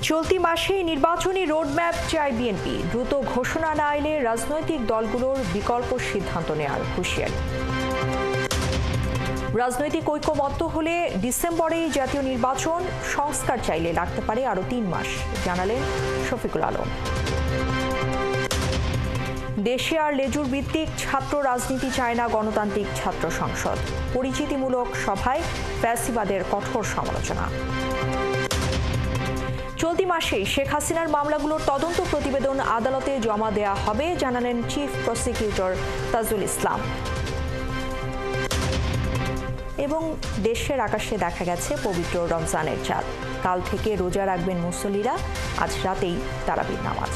চলতি মাসে নির্বাচনী রোডম্যাপ চায় বিএনপি। দ্রুত ঘোষণা না এলে রাজনৈতিক দলগুলোর বিকল্প সিদ্ধান্ত নেওয়ার হুঁশিয়ারি। রাজনৈতিক ঐক্যমত্য হলে ডিসেম্বরেই জাতীয় নির্বাচন, সংস্কার চাইলে লাগতে পারে আরও 3 মাস, জানালেন শফিকুল আলম। দেশে আর লেজুর ভিত্তিক ছাত্র রাজনীতি চায় না গণতান্ত্রিক ছাত্র সংসদ। পরিচিতিমূলক সভায় ফ্যাসিবাদের কঠোর সমালোচনা। চলতি মাসেই শেখ হাসিনার মামলাগুলোর তদন্ত প্রতিবেদন আদালতে জমা দেয়া হবে, জানালেন চিফ প্রসিকিউটর তাজুল ইসলাম। এবং দেশের আকাশে দেখা গেছে পবিত্র রমজানের চাঁদ। কাল থেকে রোজা রাখবেন মুসল্লিরা, আজ রাতেই তারাবির নামাজ।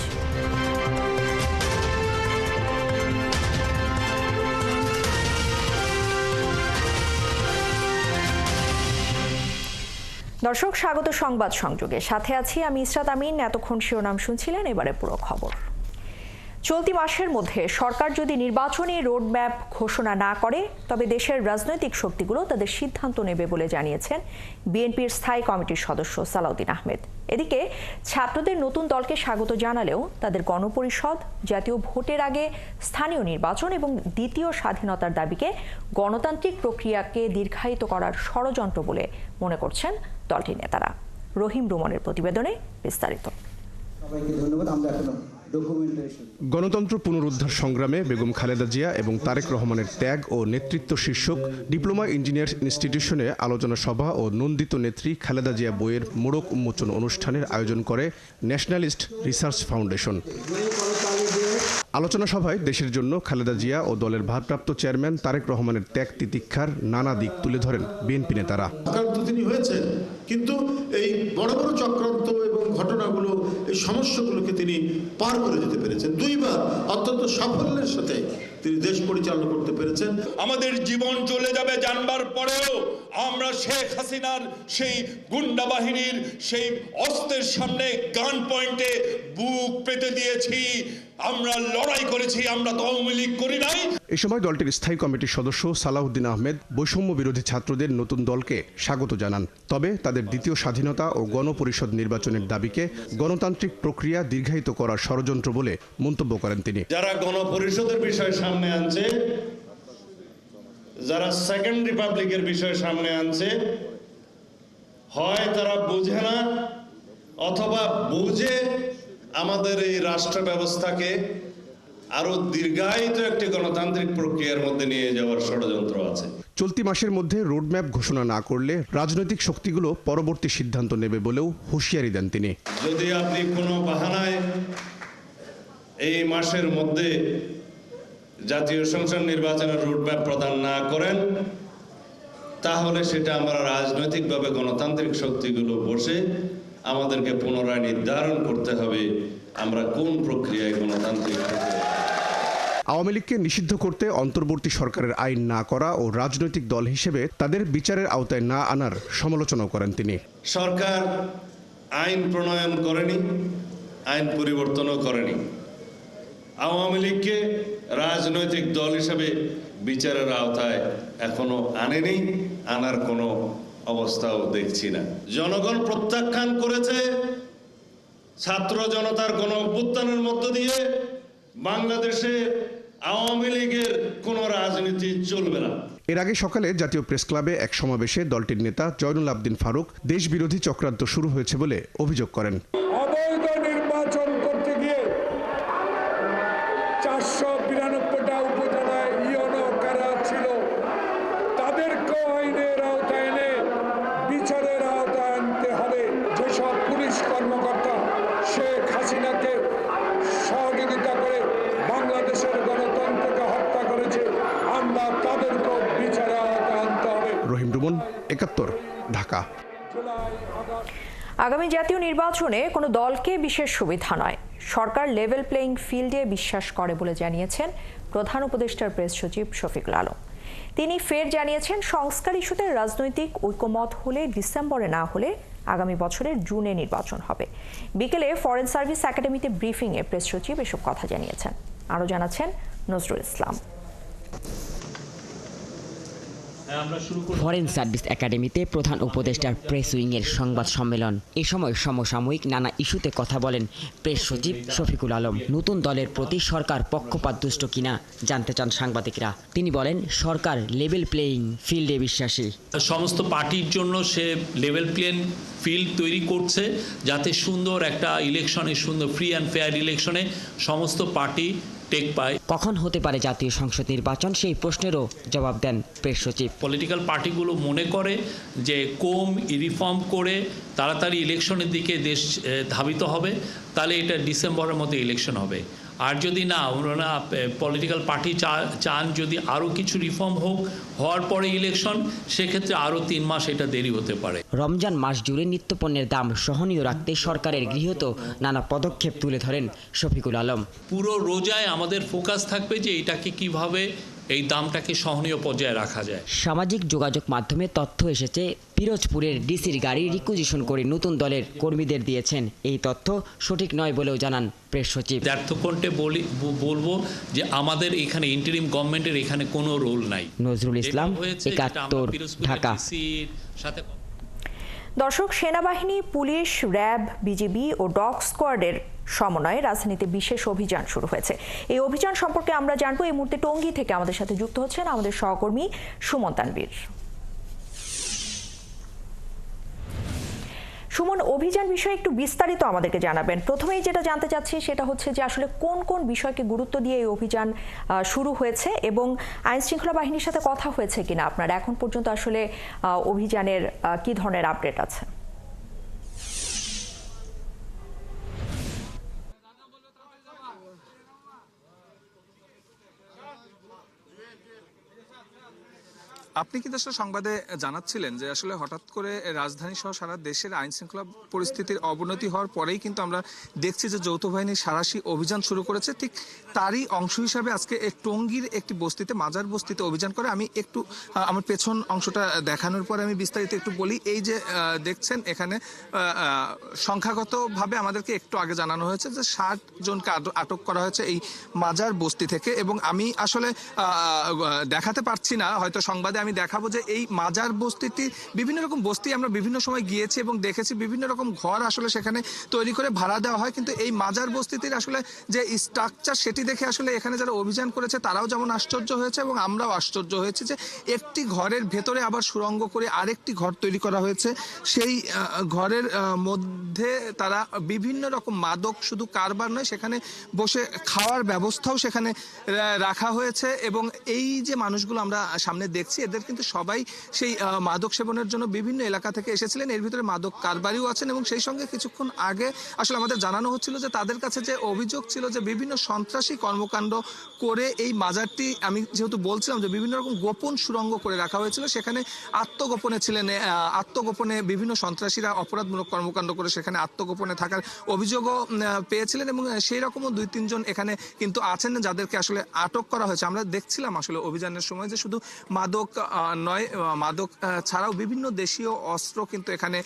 দর্শক, স্বাগত সংবাদ সংযোগে, সাথে আছি আমি ইসরাত আমিন। এতক্ষণ শিরোনাম শুনছিলেন, এবারে পুরো খবর। চলতি মাসের মধ্যে সরকার যদি নির্বাচনী রোডম্যাপ ঘোষণা না করে, তবে দেশের রাজনৈতিক শক্তিগুলো তাদের সিদ্ধান্ত নেবে বলে জানিয়েছেন বিএনপির স্থায়ী কমিটির সদস্য সালাউদ্দিন আহমেদ। এদিকে ছাত্রদের নতুন দলকে স্বাগত জানালেও তাদের গণপরিষদ, জাতীয় ভোটের আগে স্থানীয় নির্বাচন এবং দ্বিতীয় স্বাধীনতার দাবিকে গণতান্ত্রিক প্রক্রিয়াকে দীর্ঘায়িত করার ষড়যন্ত্র বলে মনে করছেন দলটির নেতারা। রহিম রুমনের প্রতিবেদনে বিস্তারিত। গণতন্ত্র পুনরুদ্ধার সংগ্রামে বেগম খালেদা জিয়া এবং তারেক রহমানের ত্যাগ ও নেতৃত্ব শীর্ষক ডিপ্লোমা ইঞ্জিনিয়ার্স ইনস্টিটিউশনে আলোচনা সভা ও নন্দিত নেত্রী খালেদা জিয়া বইয়ের মোড়ক উন্মোচন অনুষ্ঠানের আয়োজন করে ন্যাশনালিস্ট রিসার্চ ফাউন্ডেশন। আলোচনা সভায় দেশের জন্য খালেদা জিয়া ও দলের ভারপ্রাপ্ত চেয়ারম্যান তারেক রহমানের ত্যাগ তিতিক্ষার নানা দিক তুলে ধরেন বিএনপি নেতারা। তিনি হয়েছেন, কিন্তু এই বড় বড় চক্রান্ত এবং ঘটনাগুলো, এই সমস্যাগুলোকে তিনি পার করে যেতে পেরেছেন। 2 বার অত্যন্ত সাফল্যের সাথে তিনি দেশ পরিচালনা করতে পেরেছেন। আমাদের জীবন চলে যাবে জানবার পরেও আমরা শেখ হাসিনার সেই গুন্ডা বাহিনীর সেই অস্ত্রের সামনে গান পয়েন্টে বুক পেতে দিয়েছি, আমরা লড়াই করেছি, আমরা তো আওয়ামী লীগ করি নাই। এই সময় দলটির স্থায়ী কমিটির সদস্য সালাউদ্দিন আহমেদ বৈষম্য বিরোধী ছাত্রদের নতুন দলকে স্বাগত জানান, তবে তাদের দ্বিতীয় স্বাধীনতা ও গণপরিষদ নির্বাচনের দাবিকে গণতান্ত্রিক প্রক্রিয়া দীর্ঘায়িত করার ষড়যন্ত্র বলে মন্তব্য করেন তিনি। যারা গণপরিষদের বিষয় সামনে আনছে, যারা সেকেন্ড রিপাবলিকের বিষয় সামনে আনছে, হয় তারা বুঝে না অথবা বুঝে আমাদের এই রাষ্ট্র ব্যবস্থাকে আরো দীর্ঘায়িত একটি গণতান্ত্রিক প্রক্রিয়ার মধ্যে নিয়ে যাওয়ার ষড়যন্ত্র আছে। চলতি মাসের মধ্যে রোডম্যাপ ঘোষণা না করলে রাজনৈতিক শক্তিগুলো পরবর্তী সিদ্ধান্ত নেবে বলেও হুঁশিয়ারি দেন তিনি। যদি আপনি কোনো বাহানায় এই মাসের মধ্যে জাতীয় সংসদ নির্বাচনের রোডম্যাপ প্রদান না করেন, তাহলে সেটা আমরা রাজনৈতিকভাবে গণতান্ত্রিক শক্তিগুলো বসে আমাদেরকে পুনরায় নির্ধারণ করতে হবে আমরা কোন প্রক্রিয়ায় গণতান্ত্রিক। আওয়ামী লীগকে নিষিদ্ধ করতে অন্তর্বর্তী সরকারের আইন না করা ও রাজনৈতিক দল হিসেবে তাদের বিচারের আওতায় না আনার সমালোচনাও করেন তিনি। সরকার আইন প্রণয়ন করেনি, আইন পরিবর্তনও করেনি। আওয়ামী লীগকে রাজনৈতিক দল হিসেবে বিচারের আওতায় এখনো আনেনি, আনার কোনো অবস্থাও দেখছি না। জনগণ প্রত্যাখ্যান করেছে। ছাত্র জনতার গণ অভ্যুত্থানের মধ্য দিয়ে বাংলাদেশে আওয়ামী লীগের কোনো রাজনীতি চলবে না। এর আগে সকালে জাতীয় প্রেস ক্লাবে এক সমাবেশে দলটির নেতা জয়নুল আবদিন ফারুক দেশ বিরোধী চক্রান্ত শুরু হয়েছে বলে অভিযোগ করেন। অবৈধ নির্বাচন করতে গিয়ে 492টা উপজেলায় ইউনো কারা ছিল, তাদেরকে আইনের আওতায় এনে বিচারের আওতায় আনতে হবে। যেসব পুলিশ কর্মকর্তা শেখ হাসিনাকে সহযোগিতা করে বাংলাদেশের গণতন্ত্রকে হত্যা করেছে, আমরা তাদেরকেও বিচারের আওতায় আনতে হবে। রহিম রুমন, 71, ঢাকা। আগামী জাতীয় নির্বাচনে কোনো দলকে বিশেষ সুবিধা নয়, সরকার লেভেল প্লেইং ফিল্ডে বিশ্বাস করে বলে জানিয়েছেন প্রধান উপদেষ্টার প্রেস সচিব শফিকুল আলম। তিনি ফের জানিয়েছেন, সংস্কার ইস্যুতে রাজনৈতিক ঐকমত হলে ডিসেম্বরে না হলে আগামী বছরের জুনে নির্বাচন হবে। বিকেলে ফরেন সার্ভিস একাডেমিতে ব্রিফিংয়ে প্রেস সচিব এসব কথা জানিয়েছেন। আরও জানাচ্ছেন নজরুল ইসলাম। ফরেন সার্ভিস একাডেমিতে প্রধান উপদেষ্টার প্রেস উইংয়ের সংবাদ সম্মেলন। এ সময় সমসাময়িক নানা ইস্যুতে কথা বলেন প্রেস সচিব শফিকুল আলম। নতুন দলের প্রতি সরকার পক্ষপাতদুষ্ট কিনা জানতে চান সাংবাদিকরা। তিনি বলেন, সরকার লেভেল প্লেয়িং ফিল্ডে বিশ্বাসী। সমস্ত পার্টির জন্য সে লেভেল প্লেইং ফিল্ড তৈরি করছে, যাতে সুন্দর একটা ইলেকশনে, সুন্দর ফ্রি অ্যান্ড ফেয়ার ইলেকশনে সমস্ত পার্টি টেক পায়। কখন হতে পারে জাতীয় সংসদ নির্বাচন, সেই প্রশ্নেরও জবাব দেন প্রেস সচিব। পলিটিক্যাল পার্টিগুলো মনে করে যে কম রিফর্ম করে তাড়াতাড়ি ইলেকশনের দিকে দেশ ধাবিত হবে, তাহলে এটা ডিসেম্বরের মধ্যে ইলেকশন হবে। আর যদি না, ওনারা পলিটিক্যাল পার্টি চান যদি আরও কিছু রিফর্ম হওয়ার পরে ইলেকশন, সেক্ষেত্রে আরও 3 মাস এটা দেরি হতে পারে। রমজান মাস জুড়ে নিত্যপণ্যের দাম সহনীয় রাখতে সরকারের গৃহীত নানা পদক্ষেপ তুলে ধরেন শফিকুল আলম। পুরো রোজায় আমাদের ফোকাস থাকবে যে এটাকে কিভাবে এই দামটাকে সহনীয় পর্যায়ে রাখা যায়। সামাজিক যোগাযোগ মাধ্যমে তথ্য এসেছে, পিরোজপুরের ডিসির গাড়ি রিকুইজিশন করে নতুন দলের কর্মীদের দিয়েছেন। এই তথ্য সঠিক নয় বলেও জানান প্রেস সচিব। দ্ব্যর্থকণ্ঠে বলবো যে আমাদের এখানে ইন্টারিম গভর্নমেন্টের এখানে কোনো রোল নাই। নজরুল ইসলাম, ৭১, ঢাকা। দর্শক, সেনাবাহিনী, পুলিশ, র্যাব, বিজিবি ও ডগ স্কোয়াডের সমন্বয়ে রাজধানীতে বিশেষ অভিযান শুরু হয়েছে। এই অভিযান সম্পর্কে আমরা জানবো। এই মুহূর্তে টঙ্গী থেকে আমাদের সাথে যুক্ত হচ্ছেন আমাদের সহকর্মী সুমন তানভীর। সুমন, অভিযান বিষয়ে একটু বিস্তারিত আমাদেরকে জানাবেন। প্রথমেই যেটা জানতে চাচ্ছি সেটা হচ্ছে যে আসলে কোন কোন বিষয়কে গুরুত্ব দিয়ে এই অভিযান শুরু হয়েছে এবং আইন শৃঙ্খলা বাহিনীর সাথে কথা হয়েছে কিনা আপনার এখন পর্যন্ত, আসলে অভিযানের কি ধরনের আপডেট আছে? আপনি কিন্তু আসলে সংবাদে জানাচ্ছিলেন যে আসলে হঠাৎ করে রাজধানী সহ সারা দেশের আইন শৃঙ্খলা পরিস্থিতির অবনতি হওয়ার পরেই কিন্তু আমরা দেখছি যে যৌথ বাহিনী সাঁড়াশি অভিযান শুরু করেছে। ঠিক তারই অংশ হিসাবে আজকে টঙ্গীর একটি বস্তিতে, মাজার বস্তিতে অভিযান করে। আমি একটু আমার পেছন অংশটা দেখানোর পরে আমি বিস্তারিত একটু বলি। এই যে দেখছেন এখানে সংখ্যাগতভাবে আমাদেরকে একটু আগে জানানো হয়েছে যে 60 জনকে আটক করা হয়েছে এই মাজার বস্তি থেকে। এবং আমি আসলে দেখাতে পারছি না, হয়তো সংবাদে আমি দেখাবো যে এই মাজার বস্তিটি বিভিন্ন রকম বস্তি আমরা বিভিন্ন সময় গিয়েছি এবং দেখেছি বিভিন্ন রকম ঘর আসলে সেখানে তৈরি করে ভাড়া দেওয়া হয়। কিন্তু এই মাজার বস্তিটির আসলে যে স্ট্রাকচার সেটি দেখে আসলে এখানে যারা অভিযান করেছে তারাও যেমন আশ্চর্য হয়েছে এবং আমরাও আশ্চর্য হয়েছে যে একটি ঘরের ভেতরে আবার সুড়ঙ্গ করে আরেকটি ঘর তৈরি করা হয়েছে। সেই ঘরের মধ্যে তারা বিভিন্ন রকম মাদক, শুধু কারবার নয়, সেখানে বসে খাওয়ার ব্যবস্থাও সেখানে রাখা হয়েছে। এবং এই যে মানুষগুলো আমরা সামনে দেখছি, এদের কিন্তু সবাই সেই মাদক সেবনের জন্য বিভিন্ন এলাকা থেকে এসেছিলেন। এর ভিতরে মাদক কারবারিও আছেন এবং সেই সঙ্গে কিছুক্ষণ আগে আসলে আমাদের জানানো হচ্ছিল যে তাদের কাছে যে অভিযোগ ছিল যে বিভিন্ন সন্ত্রাসী কর্মকাণ্ড করে এই মাজারটি, আমি যেহেতু বলছিলাম যে বিভিন্ন রকম গোপন সুড়ঙ্গ করে রাখা হয়েছিল, সেখানে আত্মগোপনে বিভিন্ন সন্ত্রাসীরা অপরাধমূলক কর্মকাণ্ড করে সেখানে আত্মগোপনে থাকার অভিযোগও পেয়েছিলেন। এবং সেই রকমও 2-3 জন এখানে কিন্তু আছেন যাদেরকে আসলে আটক করা হয়েছে। আমরা দেখছিলাম আসলে অভিযানের সময় যে শুধু মাদক নয়, মাদক ছাড়াও বিভিন্ন দেশীয় অস্ত্র কিন্তু এখানে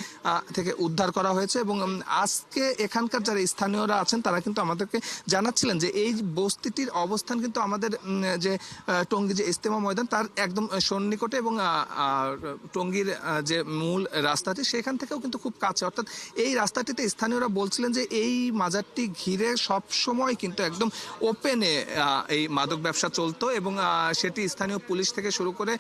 থেকে উদ্ধার করা হয়েছে। এবং আজকে এখানকার যারা স্থানীয়রা আছেন তারা কিন্তু আমাদেরকে জানাচ্ছিলেন যে এই বস্তিটির অবস্থান কিন্তু আমাদের যে টঙ্গী যে ইজতেমা ময়দান তার একদম সন্নিকটে এবং টঙ্গীর যে মূল রাস্তাটি সেখান থেকেও কিন্তু খুব কাছে। অর্থাৎ এই রাস্তাটিতে স্থানীয়রা বলছিলেন যে এই মাজারটি ঘিরে সব সময় কিন্তু একদম ওপেনে এই মাদক ব্যবসা চলতো এবং সেটি স্থানীয় পুলিশ থেকে শুরু করে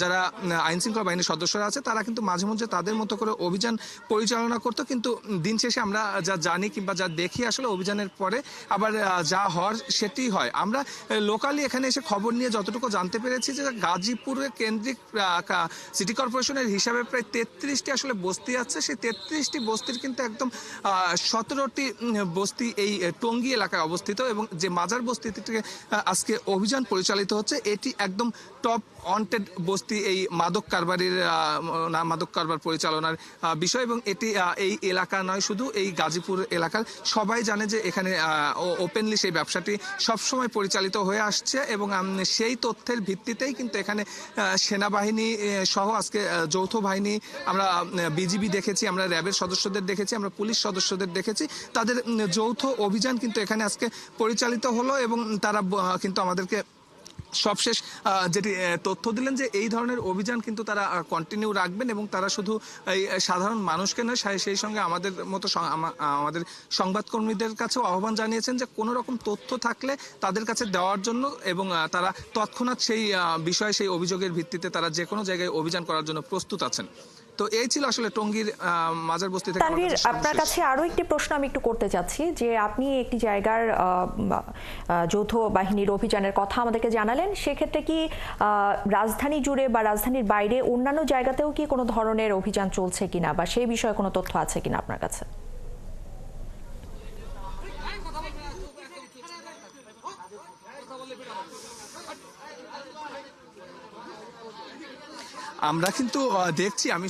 যারা আইন শৃঙ্খলা বাহিনীর সদস্যরা আছে তারা কিন্তু মাঝে মধ্যে তাদের মতো করে অভিযান পরিচালনা করতো। কিন্তু দিন শেষে আমরা যা জানি কিংবা যা দেখি আসলে অভিযানের পরে আবার যা হওয়ার সেটি হয়। আমরা লোকালি এখানে এসে খবর নিয়ে যতটুকু জানতে পেরেছি যে গাজীপুরের কেন্দ্রিক সিটি কর্পোরেশনের হিসাবে প্রায় 33টি আসলে বস্তি আছে। সেই 33টি বস্তির কিন্তু একদম 17টি বস্তি এই টঙ্গী এলাকায় অবস্থিত এবং যে মাজার বস্তি থেকে আজকে অভিযান পরিচালিত হচ্ছে এটি একদম টপ ওয়ান্টেড বস্তি এই মাদক কারবার পরিচালনার বিষয়। এবং এটি এই এলাকা নয়, শুধু এই গাজীপুর এলাকার সবাই জানে যে এখানে ওপেনলি সেই ব্যবসাটি সবসময় পরিচালিত হয়ে আসছে। এবং সেই তথ্যের ভিত্তিতেই কিন্তু এখানে সেনাবাহিনী সহ আজকে যৌথ বাহিনী, আমরা বিজিবি দেখেছি, আমরা র্যাবের সদস্যদের দেখেছি, আমরা পুলিশ সদস্যদের দেখেছি, তাদের যৌথ অভিযান কিন্তু এখানে আজকে পরিচালিত হলো। এবং তারা কিন্তু আমাদেরকে সবশেষ যেটি তথ্য দিলেন যে এই ধরনের অভিযান কিন্তু তারা কন্টিনিউ রাখবেন এবং তারা শুধু এই সাধারণ মানুষকে নয় সেই সঙ্গে আমাদের মতো আমাদের সংবাদকর্মীদের কাছেও আহ্বান জানিয়েছেন যে কোনো রকম তথ্য থাকলে তাদের কাছে দেওয়ার জন্য এবং তারা তৎক্ষণাৎ সেই বিষয়ে সেই অভিযোগের ভিত্তিতে তারা যে কোনো জায়গায় অভিযান করার জন্য প্রস্তুত আছেন। তো এই ছিল আসলে টঙ্গীর মাজার বস্তি থেকে। তানভীর, আপনার কাছে আরো একটি প্রশ্ন আমি একটু করতে চাচ্ছি যে আপনি একটি জায়গার যৌথ বাহিনীর অভিযানের কথা আমাদেরকে জানালেন, সেক্ষেত্রে কি রাজধানী জুড়ে বা রাজধানীর বাইরে অন্যান্য জায়গাতেও কি কোনো ধরনের অভিযান চলছে কিনা বা সেই বিষয়ে কোনো তথ্য আছে কিনা আপনার কাছে? আমরা কিন্তু দেখছি, আমি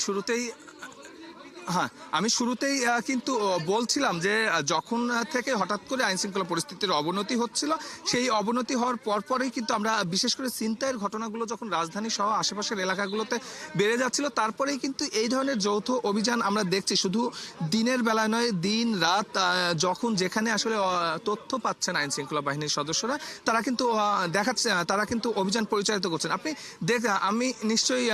শুরুতেই কিন্তু বলছিলাম যে যখন থেকে হঠাৎ করে আইন শৃঙ্খলা পরিস্থিতির অবনতি হচ্ছিল, সেই অবনতি হওয়ার পরপরই কিন্তু আমরা বিশেষ করে ছিনতাইয়ের ঘটনাগুলো যখন রাজধানী সহ আশেপাশের এলাকাগুলোতে বেড়ে যাচ্ছিল, তারপরেই কিন্তু এই ধরনের যৌথ অভিযান আমরা দেখছি। শুধু দিনের বেলা নয়, দিন রাত যখন যেখানে আসলে তথ্য পাচ্ছেন আইন শৃঙ্খলা বাহিনীর সদস্যরা, তারা কিন্তু তারা কিন্তু অভিযান পরিচালিত করছেন। আমি নিশ্চয়ই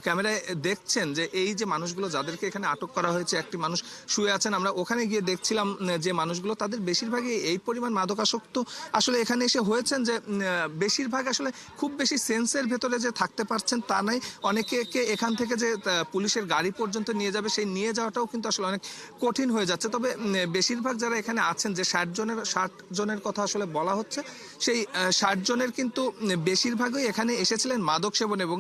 ক্যামেরায় দেখছেন যে এই যে মানুষগুলো যাদেরকে এখানে আটক করা হয়েছে, একটি মানুষ শুয়ে আছেন, আমরা ওখানে গিয়ে দেখছিলাম যে মানুষগুলো তাদের বেশিরভাগই এই পরিমাণ মাদকাসক্ত আসলে এখানে এসে হয়েছেন যে বেশিরভাগ আসলে খুব বেশি সেন্সের ভেতরে যে থাকতে পারছেন তা নাই। অনেকে এখান থেকে যে পুলিশের গাড়ি পর্যন্ত নিয়ে যাবে, সেই নিয়ে যাওয়াটাও কিন্তু আসলে অনেক কঠিন হয়ে যাচ্ছে। তবে বেশিরভাগ যারা এখানে আছেন, যে 60 জনের কথা আসলে বলা হচ্ছে, সেই 60 জনের কিন্তু বেশিরভাগই এখানে এসেছিলেন মাদক সেবন। এবং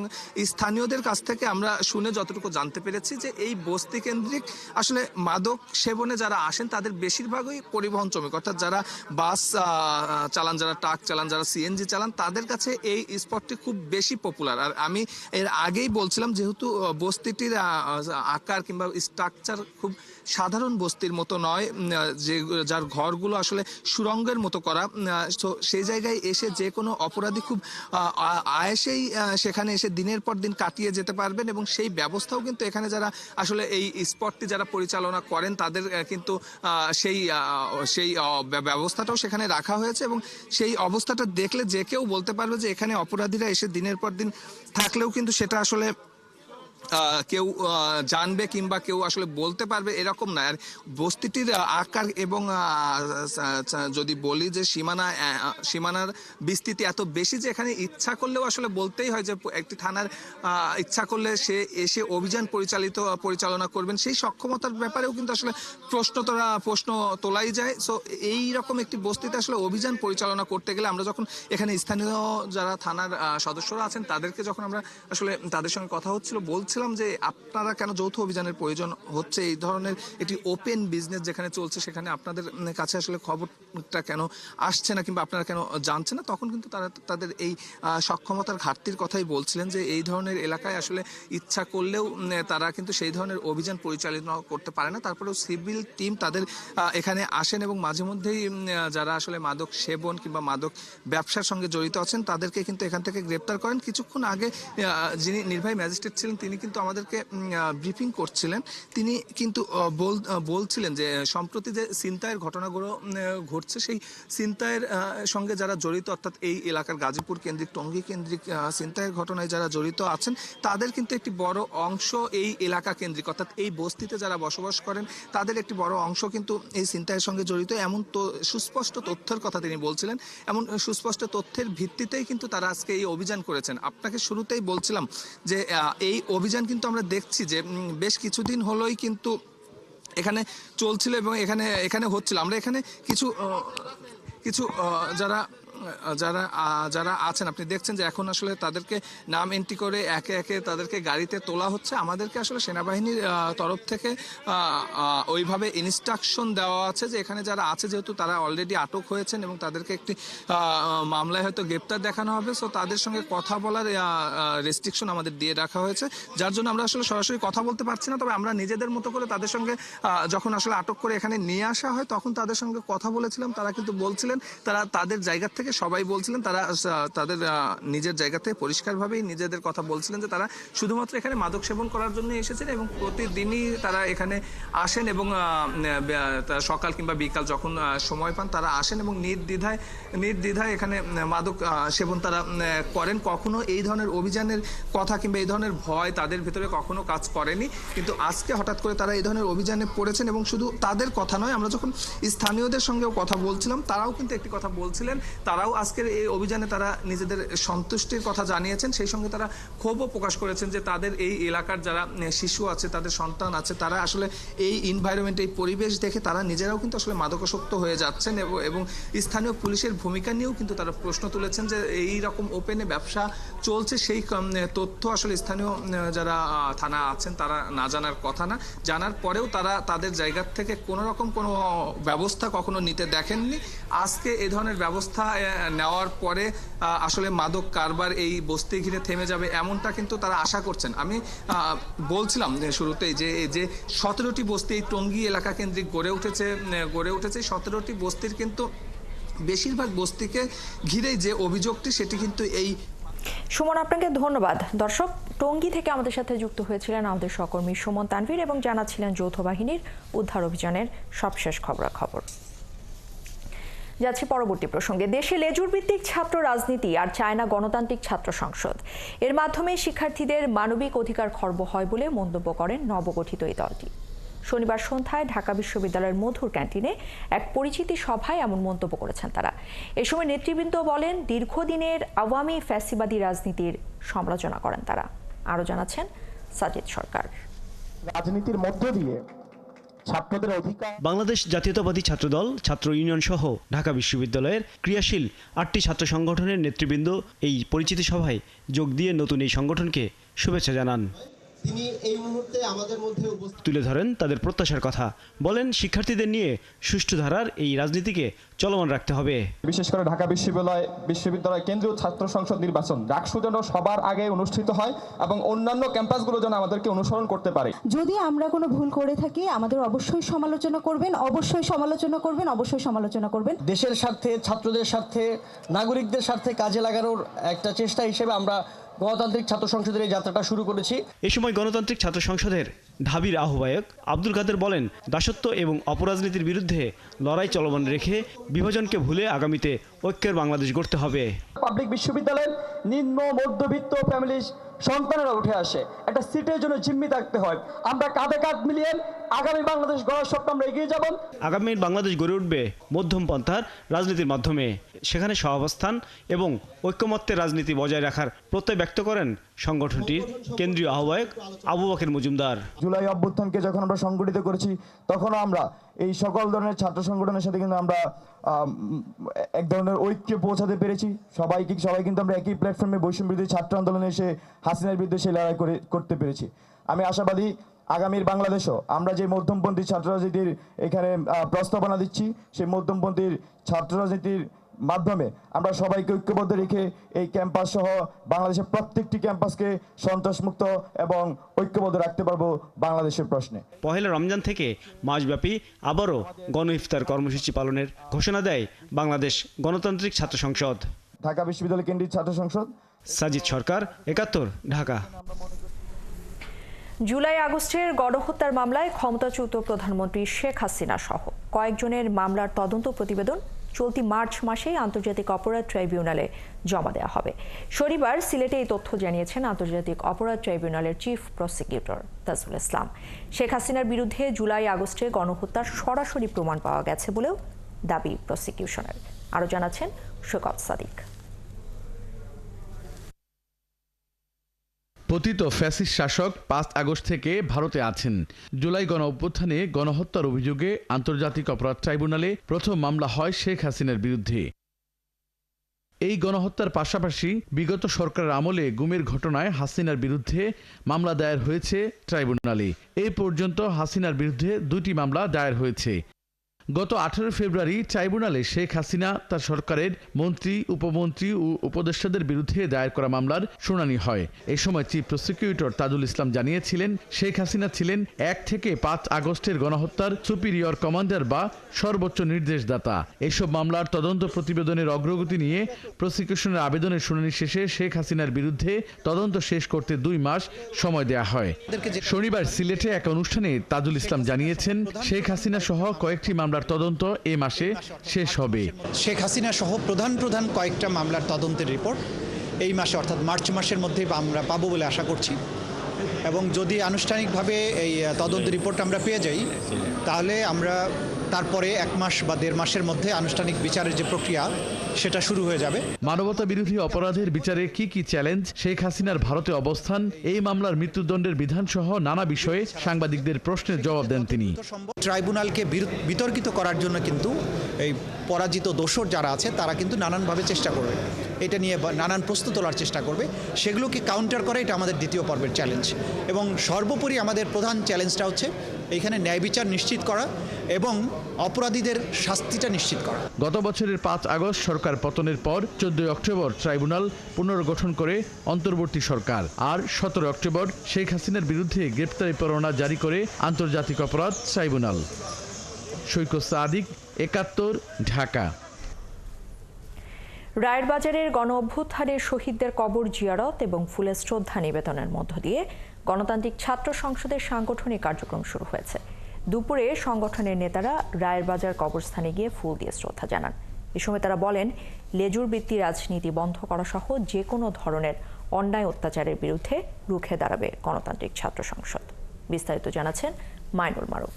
স্থানীয়দের কাছ থেকে আমরা শুনে যতটুকু জানতে পেরেছি যে এই বস্তি কেন্দ্রিক আসলে মাদক সেবনে যারা আসেন তাদের বেশিরভাগই পরিবহন শ্রমিক, অর্থাৎ যারা বাস চালান, যারা ট্রাক চালান, যারা সিএনজি চালান, তাদের কাছে এই স্পটটি খুব বেশি পপুলার। আর আমি এর আগেই বলছিলাম, যেহেতু বস্তিটির আকার কিংবা স্ট্রাকচার খুব সাধারণ বস্তির মতো নয়, যে যার ঘরগুলো আসলে সুড়ঙ্গের মতো করা, তো সেই জায়গায় এসে যে কোনো অপরাধী খুব আয়েসেই সেখানে এসে দিনের পর দিন কাটিয়ে যেতে পারবেন। এবং সেই ব্যবস্থাও কিন্তু এখানে যারা আসলে এই স্পটটি যারা পরিচালনা করেন তাদের কিন্তু সেই ব্যবস্থাটাও সেখানে রাখা হয়েছে। এবং সেই অবস্থাটা দেখলে যে কেউ বলতে পারবে যে এখানে অপরাধীরা এসে দিনের পর দিন থাকলেও কিন্তু সেটা আসলে কেউ জানবে কিংবা কেউ আসলে বলতে পারবে এরকম না। আর বস্তিটির আকার এবং যদি বলি যে সীমানার বিস্তৃতি এত বেশি যে এখানে ইচ্ছা করলেও আসলে বলতেই হয় যে একটি থানার ইচ্ছা করলে সে এসে অভিযান পরিচালনা করবেন, সেই সক্ষমতার ব্যাপারেও কিন্তু আসলে প্রশ্ন তোলাই যায়। সো এই রকম একটি বস্তিতে আসলে অভিযান পরিচালনা করতে গেলে আমরা যখন এখানে স্থানীয় যারা থানার সদস্যরা আছেন তাদেরকে যখন আমরা আসলে তাদের সঙ্গে কথা হচ্ছিল, বলছিলাম যে আপনারা কেন যৌথ অভিযানের প্রয়োজন হচ্ছে, এই ধরনের একটি ওপেন বিজনেস যেখানে চলছে সেখানে আপনাদের কাছে আসলে খবরটা কেন আসছে না কিংবা আপনারা কেন জানছেন না, তখন কিন্তু তারা তাদের এই সক্ষমতার ঘাটতির কথাই বলছিলেন যে এই ধরনের এলাকায় আসলে ইচ্ছা করলেও তারা কিন্তু সেই ধরনের অভিযান পরিচালনা করতে পারে না। তারপরেও সিভিল টিম তাদের এখানে আসেন এবং মাঝে মধ্যেই যারা আসলে মাদক সেবন কিংবা মাদক ব্যবসার সঙ্গে জড়িত আছেন তাদেরকে কিন্তু এখান থেকে গ্রেপ্তার করেন। কিছুক্ষণ আগে যিনি নির্বাহী ম্যাজিস্ট্রেট ছিলেন তিনি কিন্তু আমাদেরকে ব্রিফিং করছিলেন, তিনি কিন্তু বলছিলেন যে সম্প্রতি যে ছিনতাইয়ের ঘটনাগুলো ঘটছে, সেই ছিনতাইয়ের সঙ্গে যারা জড়িত, অর্থাৎ এই এলাকার গাজীপুর কেন্দ্রিক, টঙ্গী কেন্দ্রিক ছিনতাইয়ের ঘটনায় যারা জড়িত আছেন তাদের কিন্তু একটি বড় অংশ এই এলাকা কেন্দ্রিক, অর্থাৎ এই বস্তিতে যারা বসবাস করেন তাদের একটি বড় অংশ কিন্তু এই ছিনতাইয়ের সঙ্গে জড়িত। এমন তো সুস্পষ্ট তথ্যের কথা তিনি বলছিলেন, এমন সুস্পষ্ট তথ্যের ভিত্তিতেই কিন্তু তারা আজকে এই অভিযান করেছেন। আপনাকে শুরুতেই বলছিলাম যে এই অভিযান কিন্তু আমরা দেখছি যে বেশ কিছুদিন হলোই কিন্তু এখানে চলছিল এবং এখানে হচ্ছিল। আমরা এখানে কিছু যারা আছেন আপনি দেখছেন যে এখন আসলে তাদেরকে নাম এন্ট্রি করে একে একে তাদেরকে গাড়িতে তোলা হচ্ছে। আমাদেরকে আসলে সেনাবাহিনীর তরফ থেকে ওইভাবে ইনস্ট্রাকশন দেওয়া আছে যে এখানে যারা আছে, যেহেতু তারা অলরেডি আটক হয়েছেন এবং তাদেরকে একটি মামলায় হয়তো গ্রেপ্তার দেখানো হবে, সো তাদের সঙ্গে কথা বলার রেস্ট্রিকশন আমাদের দিয়ে রাখা হয়েছে, যার জন্য আমরা আসলে সরাসরি কথা বলতে পারছি না। তবে আমরা নিজেদের মতো করে তাদের সঙ্গে যখন আসলে আটক করে এখানে নিয়ে আসা হয় তখন তাদের সঙ্গে কথা বলেছিলাম। তারা কিন্তু বলছিলেন তারা তাদের জায়গা থেকে থেকে সবাই বলছিলেন তারা তাদের নিজের জায়গা থেকে পরিষ্কারভাবেই নিজেদের কথা বলছিলেন যে তারা শুধুমাত্র এখানে মাদক সেবন করার জন্য এসেছেন এবং প্রতিদিনই তারা এখানে আসেন এবং সকাল কিংবা বিকাল যখন সময় পান তারা আসেন এবং নির্দ্বিধায় এখানে মাদক সেবন তারা করেন। কখনো এই ধরনের অভিযানের কথা কিংবা এই ধরনের ভয় তাদের ভিতরে কখনো কাজ করেনি, কিন্তু আজকে হঠাৎ করে তারা এই ধরনের অভিযানে পড়েছেন এবং শুধু তাদের কথা নয়, আমরা যখন স্থানীয়দের সঙ্গেও কথা বলছিলাম তারাও কিন্তু একটি কথা বলছিলেন, তারাও আজকের এই অভিযানে তারা নিজেদের সন্তুষ্টির কথা জানিয়েছেন। সেই সঙ্গে তারা ক্ষোভও প্রকাশ করেছেন যে তাদের এই এলাকার যারা শিশু আছে, তাদের সন্তান আছে, তারা আসলে এই এনভায়রনমেন্ট, এই পরিবেশ দেখে তারা নিজেরাও কিন্তু আসলে মাদকাসক্ত হয়ে যাচ্ছেন এবং স্থানীয় পুলিশের ভূমিকা নিয়েও কিন্তু তারা প্রশ্ন তুলেছেন যে এই রকম ওপেনে ব্যবসা চলছে সেই তথ্য আসলে স্থানীয় যারা থানা আছেন তারা না জানার কথা না, জানার পরেও তারা তাদের জায়গা থেকে কোনো রকম কোনো ব্যবস্থা কখনো নিতে দেখেননি। আজকে এই ধরনের ব্যবস্থা নেওয়ার পরে আসলে মাদক কারবার এই বস্তি ঘিরে থেমে যাবে এমনটা কিন্তু তারা আশা করছেন। আমি বলছিলাম শুরুতেই যে 17টি বস্তি এই টঙ্গী এলাকা কেন্দ্রিক গড়ে উঠেছে 17টি বস্তির কিন্তু বেশিরভাগ বস্তিকে ঘিরেই যে অভিযোগটি সেটি কিন্তু এই। সুমন, আপনাকে ধন্যবাদ। দর্শক, টঙ্গী থেকে আমাদের সাথে যুক্ত হয়েছিলেন আমাদের সহকর্মী সুমন তানভীর এবং জানাচ্ছিলেন যৌথ বাহিনীর উদ্ধার অভিযানের সবশেষ খবরাখবর। যাচ্ছি পরবর্তী প্রসঙ্গে। দেশে লেজুর ভিত্তিক ছাত্র রাজনীতি আর চায়না গণতান্ত্রিক ছাত্র সংসদ, এর মাধ্যমে শিক্ষার্থীদের মানবিক অধিকার খর্ব হয় বলে মন্তব্য করেন নবগঠিত এই দলটি। শনিবার সন্ধ্যায় ঢাকা বিশ্ববিদ্যালয়ের মধুর ক্যান্টিনে এক পরিচিতি সভায় এমন মন্তব্য করেছেন তারা। এ সময় নেতৃবৃন্দ বলেন, দীর্ঘদিনের আওয়ামী ফ্যাসিবাদী রাজনীতির সমালোচনা করেন তারা। আরও জানাচ্ছেন সাজিদ সরকার। রাজনীতির মধ্য দিয়ে ছাত্রদের অধিকার। বাংলাদেশ জাতীয়তাবাদী ছাত্রদল, ছাত্র ইউনিয়ন সহ ঢাকা বিশ্ববিদ্যালয়ের ক্রিয়াশীল 8টি ছাত্র সংগঠনের নেতৃবৃন্দ এই পরিচিতি সভায় যোগ দিয়ে নতুন এই সংগঠনকে শুভেচ্ছা জানান। তিনি এই মুহূর্তে আমাদের মধ্যে তুলে ধরেন তাদের প্রত্যাশার কথা। বলেন, শিক্ষার্থীদের নিয়ে সুষ্ঠু ধারার এই রাজনীতিকে চলমান রাখতে হবে। বিশেষ করে ঢাকা বিশ্ববিদ্যালয় কেন্দ্রীয় ছাত্র সংসদ নির্বাচন ডাকসু যেন সবার আগে অনুষ্ঠিত হয় এবং অন্যান্য ক্যাম্পাসগুলো যেন আমাদেরকে অনুসরণ করতে পারে। যদি আমরা কোনো ভুল করে থাকি আমাদের অবশ্যই সমালোচনা করবেন, দেশের স্বার্থে, ছাত্রদের স্বার্থে, নাগরিকদের স্বার্থে কাজে লাগানোর একটা চেষ্টা হিসেবে আমরা গণতান্ত্রিক ছাত্র সংসদের এই যাত্রাটা শুরু করেছি। এ সময় গণতান্ত্রিক ছাত্র সংসদের ঢাবির আহ্বায়ক আব্দুল কাদের বলেন, দাসত্ব এবং অপরাজনীতির বিরুদ্ধে লড়াই চলমান রেখে বিভাজনকে ভুলে আগামীতে ঐক্যের বাংলাদেশ গড়তে হবে। পাবলিক বিশ্ববিদ্যালয়ের নিম্ন মধ্যবিত্ত ফ্যামিলির সন্তানেরা উঠে আসে, একটা সিটের জন্য জিম্মি থাকতে হয়। আমরা কাঁধে কাঁধ মিলিয়ে আগামী বাংলাদেশ গড়ার স্বপ্ন আমরা এগিয়ে যাব। আগামী বাংলাদেশ গড়ে উঠবে মধ্যম পন্থার রাজনীতির মাধ্যমে। সেখানে সহাবস্থান এবং ঐক্যমত্যের রাজনীতি বজায় রাখার প্রত্যয় ব্যক্ত করেন সংগঠনটির কেন্দ্রীয় আহ্বায়ক আবু বকর মজুমদার। জুলাই অভ্যুত্থানকে যখন আমরা সংগঠিত করেছি তখনও আমরা এই সকল ধরনের ছাত্র সংগঠনের সাথে কিন্তু আমরা এক ধরনের ঐক্যে পৌঁছাতে পেরেছি। সবাই কিন্তু আমরা একই প্ল্যাটফর্মে বৈষম্য বিরোধী ছাত্র আন্দোলনে এসে হাসিনার বিরুদ্ধে সেই লড়াই করতে পেরেছি। আমি আশাবাদী আগামীর বাংলাদেশও আমরা যে মধ্যমপন্থী ছাত্র রাজনীতির এখানে প্রস্তাবনা দিচ্ছি, সেই মধ্যমপন্থীর ছাত্র রাজনীতির মাধ্যমে আমরা সবাইকে ঐক্যবদ্ধ রেখে এই ক্যাম্পাস সহ বাংলাদেশের প্রত্যেকটি ক্যাম্পাসকে সন্ত্রাসমুক্ত এবং ঐক্যবদ্ধ রাখতে পারবো বাংলাদেশের প্রশ্নে। পহেলা রমজান থেকে মাসব্যাপী আবারও গণ ইফতার কর্মসূচি পালনের ঘোষণা দেয় বাংলাদেশ গণতান্ত্রিক ছাত্র সংসদ। ঢাকা বিশ্ববিদ্যালয় কেন্দ্রীয় ছাত্র সংসদ। সাজিদ সরকার, 71, ঢাকা। জুলাই আগস্টের গণহত্যার মামলায় ক্ষমতাচ্যুত প্রধানমন্ত্রী শেখ হাসিনা সহ কয়েকজনের মামলার তদন্ত প্রতিবেদন চলতি মার্চ মাসেই আন্তর্জাতিক অপরাধ ট্রাইব্যুনালে জমা দেওয়া হবে। শনিবার সিলেটে এই তথ্য জানিয়েছেন আন্তর্জাতিক অপরাধ ট্রাইব্যুনালের চিফ প্রসিকিউটর তাজুল ইসলাম। শেখ হাসিনার বিরুদ্ধে জুলাই আগস্টে গণহত্যার সরাসরি প্রমাণ পাওয়া গেছে বলেও দাবি প্রসিকিউশনের। আরও জানাচ্ছেন শোকত সাদিক। পতিত ফ্যাসিস্ট শাসক 5 আগস্ট থেকে ভারতে আছেন। জুলাই গণ অভ্যুত্থানে গণহত্যার অভিযোগে আন্তর্জাতিক অপরাধ ট্রাইব্যুনালে প্রথম মামলা হয় শেখ হাসিনার বিরুদ্ধে। এই গণহত্যার পাশাপাশি বিগত সরকারের আমলে গুমের ঘটনায় হাসিনার বিরুদ্ধে মামলা দায়ের হয়েছে ট্রাইব্যুনালে। এই পর্যন্ত হাসিনার বিরুদ্ধে 2টি মামলা দায়ের হয়েছে। গত 18 ফেব্রুয়ারি ট্রাইব্যুনালে শেখ হাসিনা তার সরকারের মন্ত্রী, উপমন্ত্রী ও উপদেষ্টাদের বিরুদ্ধে দায়ের করা মামলার শুনানি হয়। এই সময় চিফ প্রসিকিউটর তাজুল ইসলাম জানিয়েছিলেন, শেখ হাসিনা ছিলেন 1 থেকে 5 আগস্টের গণহত্যার সুপিরিয়র কমান্ডার বা সর্বোচ্চ নির্দেশদাতা। এইসব মামলার তদন্ত প্রতিবেদনের অগ্রগতি নিয়ে প্রসিকিউশনের আবেদনের শুনানি শেষে শেখ হাসিনার বিরুদ্ধে তদন্ত শেষ করতে 2 মাস সময় দেয়া হয়। শনিবার সিলেটে এক অনুষ্ঠানে তাজুল ইসলাম জানিয়েছেন, শেখ হাসিনা সহ কয়েকটি মামলার তদন্ত এ মাসে শেষ হবে। শেখ হাসিনা সহ প্রধান কয়েকটা মামলার তদন্তের রিপোর্ট এই মাসে অর্থাৎ মার্চ মাসের মধ্যে আমরা পাবো বলে আশা করছি, এবং যদি আনুষ্ঠানিকভাবে এই তদন্ত রিপোর্ট আমরা পেয়ে যাই তাহলে আমরা তারপরে 1 মাস বা 1.5 মাসের মধ্যে আনুষ্ঠানিক বিচারের যে প্রক্রিয়া সেটা শুরু হয়ে যাবে। মানবতা বিরোধী অপরাধের বিচারে কি চ্যালেঞ্জ, শেখ হাসিনার ভারতে অবস্থান, এই মামলার মৃত্যুদণ্ডের বিধান সহ নানা বিষয়ে সাংবাদিকদের প্রশ্নের জবাব দেন তিনি। ট্রাইব্যুনালকে বিতর্কিত করার জন্য কিন্তু এই পরাজিত দোষর যারা আছে তারা কিন্তু নানানভাবে চেষ্টা করবে, এটা নিয়ে নানান প্রশ্ন তোলার চেষ্টা করবে, সেগুলোকে কাউন্টার করা এটা আমাদের দ্বিতীয় পর্বের চ্যালেঞ্জ। এবং সর্বোপরি আমাদের প্রধান চ্যালেঞ্জটা হচ্ছে এখানে ন্যায় বিচার নিশ্চিত করা এবং অপরাধীদের শাস্তিটা নিশ্চিত করা। গত বছরের 5 আগস্ট সরকার পতনের পর 14 অক্টোবর ট্রাইব্যুনাল পুনর্গঠন করে অন্তর্বর্তী সরকার, আর 17 অক্টোবর শেখ হাসিনার বিরুদ্ধে গ্রেপ্তারি পরোয়ানা জারি করে আন্তর্জাতিক অপরাধ ট্রাইব্যুনাল। সৈকত সাদিক, 71, ঢাকা। রায়ের বাজারের গণ অভ্যুত্থানের শহীদদের কবর জিয়ারত এবং ফুলের শ্রদ্ধা নিবেদনের মধ্য দিয়ে গণতান্ত্রিক ছাত্র সংসদের সাংগঠনিক কার্যক্রম শুরু হয়েছে। দুপুরে সংগঠনের নেতারা রায়ের বাজার কবরস্থানে গিয়ে ফুল দিয়ে শ্রদ্ধা জানান। এ সময় তারা বলেন, লেজুর বৃত্তি রাজনীতি বন্ধ করা সহ যে কোনো ধরনের অন্যায় অত্যাচারের বিরুদ্ধে রুখে দাঁড়াবে গণতান্ত্রিক ছাত্র সংসদ। বিস্তারিত জানাচ্ছেন মাইনুল মারুফ।